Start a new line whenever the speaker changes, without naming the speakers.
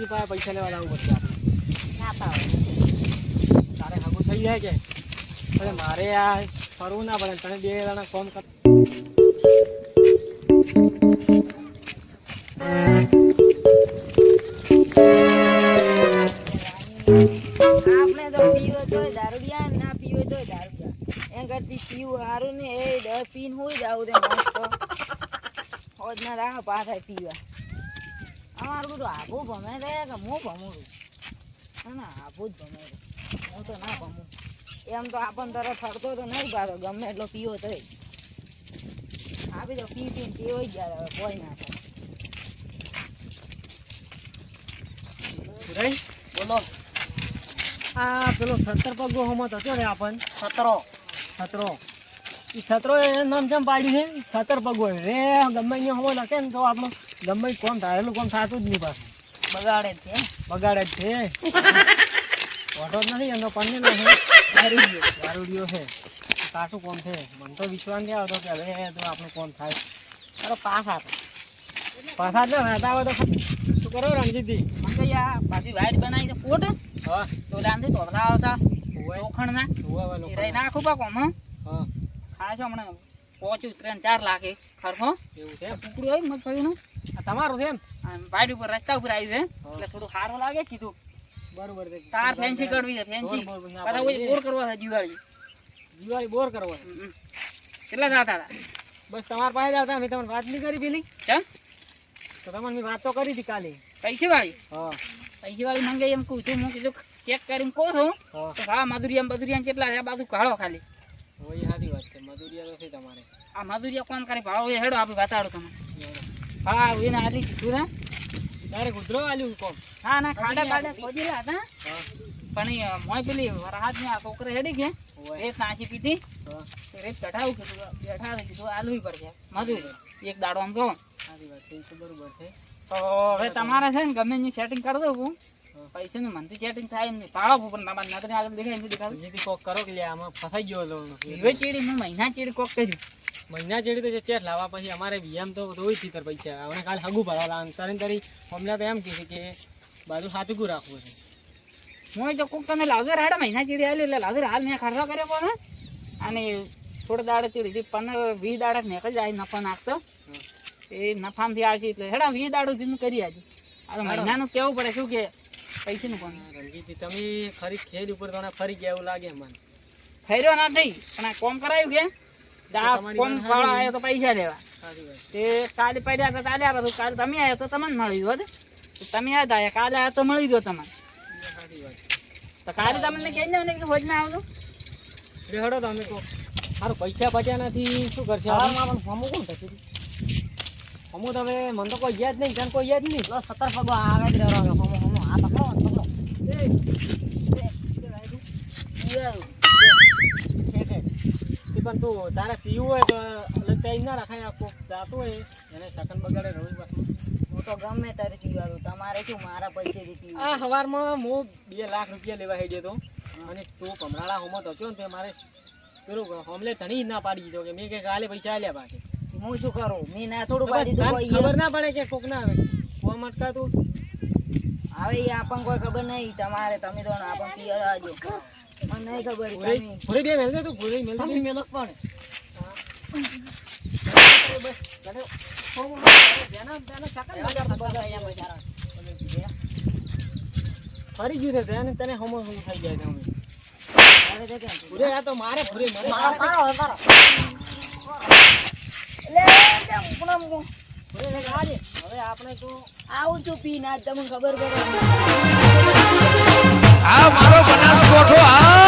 રણજીતજી પાસે પૈસા લેવા લાવવું પડશે આપણે.
ના પાવે
તારે હગું થઈ જાય કે એટલે મારે આ ફરવું ના પડે તને 2 જણા ફોન કર.
આપણે તો પીવો તોય દારૂડિયા ના પીવો તોય દારૂડિયા એમ કરતી પીવું સારું ને એ 10 પીને હોય જાવું દે મસ્ત હોજ ના રાહ પાછા પીવા અમારું બધું આભું ભમે રે કે હું ભમું ના આભું જ ભમે રે હું તો ના ભમું એમ તો આપણને તરફ ફરતો તો નહીં પાછો ગમે એટલો પીવો તોય આપી તો પી પીને પીવો જ જાય હવે કોઈ ના
થાય.
બોલો
આ પેલો 70 પગો હમત હતો રે આપણ
સતરો
એ છતરો એ નામ કેમ પાડ્યું છે 70 પગો રે ગમે અહીંયા હમો લખે ને તો આપણો ગમે કોમ ધારેલું કોમ થતું જ નહીં પાછું
બગાડે છે
બગાડે જ છે. ઓટો જ નથી એનો પણ નથી દારૂડિયો છે કાચું કોમ છે. મને તો વિશ્વાસ નહીં આવતો કે હવે તો આપણું કોમ થાય.
અરે પાછા
પાછા જ રહેતા હોય તો શું કરો રણજીતજી?
મને યાર બાજુ વાઈટ બનાવી છે પોટ
હા
તો લાંદી તોડલા આવતા લોખંડ ના રહી નાખું પા કોમ
હા
ખાસો હમણાં પહોંચ્યું 3-4 લાખ ખર્ચો
એવું છે
ટુકડું હોય મગફળીનું
આ તમારું છે એમ?
વાઈટ ઉપર રસ્તા ઉપર આવી છે એટલે થોડું સારું લાગે કીધું
બરોબર છે.
તાર ફેન્સી કરવી છે ફેન્સી પાછા બોર કરવા છે
દિવાળી બોર કરવો છે.
કેટલા જતા હતા
બસ તમારા પાસે જ આવતા મેં તમને વાત નહીં કરી પેલી
ચમ
તો તમને મેં વાત તો કરી હતી કાલે.
પૈસી વાળી
હા
પૈસી વાળી મંગે એમ કહું છું હું કીધું ચેક કરીને કહું છું
હા
તો હા મધુરિયા કેટલા છે આ બાજુ કાઢો ખાલી
એ સારી વાત છે. મજૂરિયા તો છે તમારે.
આ મધુરિયા કોણ કરે ભાવ એ હેડો આપણે બતાડો તમે હા એને આટલી કીધું ને
તારે ગુજરો આલ્યું કોમ?
હા ના ખાડા ખાડા ખોજી રહ્યા હતા
હા
પણ એ મોય પેલી વરહાદ ની આ છોકરે હેડી ગયા રેત નાસી પીધી
હા
રેત કઢાવું કીધું બેઠા કીધું આલવી પડશે મજૂરી એક દાડો આમ કહો
સારી વાત છે. એ તો બરોબર છે.
તો હવે તમારે છે ને ગમે એની સેટિંગ કરી દઉં પૈસાનું મનથી સેટિંગ થાય એમ નહીં પાડો પણ તમારે નજરે આગળ દેખાય નથી દેખાતું
જેથી કોક કરો કે લે આમાં ફસાઈ ગયો લોન.
હવે ચીડી મેં મહિના ચીડી કોક કર્યું
મહિના જેડી તો ચેટ લાવવા પછી અમારે વીએમ તો હોય થી પૈસા હવે કાલે હગું ભરવા તરી અમને તો એમ કીધું કે બાજુ સાચું રાખવું છે.
હું તો કોક તમે લાવજો રાડે મહિના ચીડી આવી એટલે લાવજો હાલ મેં ખર્ચો કર્યો પણ અને થોડા દાડે ચીડી 15-20 દાડા નીકળી જાય નફા નાખતો એ નફામાંથી આવશે એટલે હેડા 20 દાડો જૂનું કરી આજે આ મહિનાનું કેવું પડે શું કે પૈસાનું કોણ
રણજીતજી તમે ખરી ખેલ ઉપર તો ફરી ગયા એવું લાગે મને.
ફેર્યો ના થઈ પણ આ કોમ કરાયું કે કોમ વાળો આવ્યો તો પૈસા લેવા
સારી વાત.
તે કાલે પડ્યા તો ચાલ્યા બધું કાલે તમે આવ્યો તો તમને મળી ગયો તમે યાદ આવ્યા કાલે આવ્યા તો મળી ગયો તમને
સારી વાત.
તો કાલે તમને કહી દો ને કે હોજમાં આવજો
હડો તમે તો મારું પૈસા બચ્યા નથી શું કરશે?
હમું કોણ થતું
અમુક તમે મને તો કોઈ યાદ નહીં તને કોઈ યાદ નહીં.
17 પગો આવે જ રહ્યો હમું આ પકડો પકડો
પણ તું તારે પીવું હોય તો ટાઈમ ના રખાય. આખો જાતું હોય એને સેકન્ડ બગાડે રહું પાછું.
હું તો ગમે ત્યારે પીવાનું તમારે શું મારા પૈસેથી પીવું
આ સવારમાં હું 2 લાખ રૂપિયા લેવા હેડ્યો હતો અને તું કમરાળા હોમત હતો ને તે મારે પેલું હોમલે ધણી ના પાડી દીધો કે મેં કે કાલે પૈસા આલ્યા પાસે.
હું શું કરું મેં ના થોડું પાડી દીધું
ખબર ના પડે કે કોક ના આવે કોમ અટકાતું
હવે એ આપણને કોઈ ખબર નહીં તમારે તમે તો આપણને પીવા આવજો મને નહીં ખબર
પૂરી બે મેલ દે તું પૂરી મેલ દે
મેલો પણ
ફરી ગયું છે તેને તને હમો હમ થઈ જાય તમે પૂરે આ તો મારે પૂરે મરે હવે આપણે તો
આવું છું પીને તમને ખબર પડે
આ મારો બનાસકોઠો આ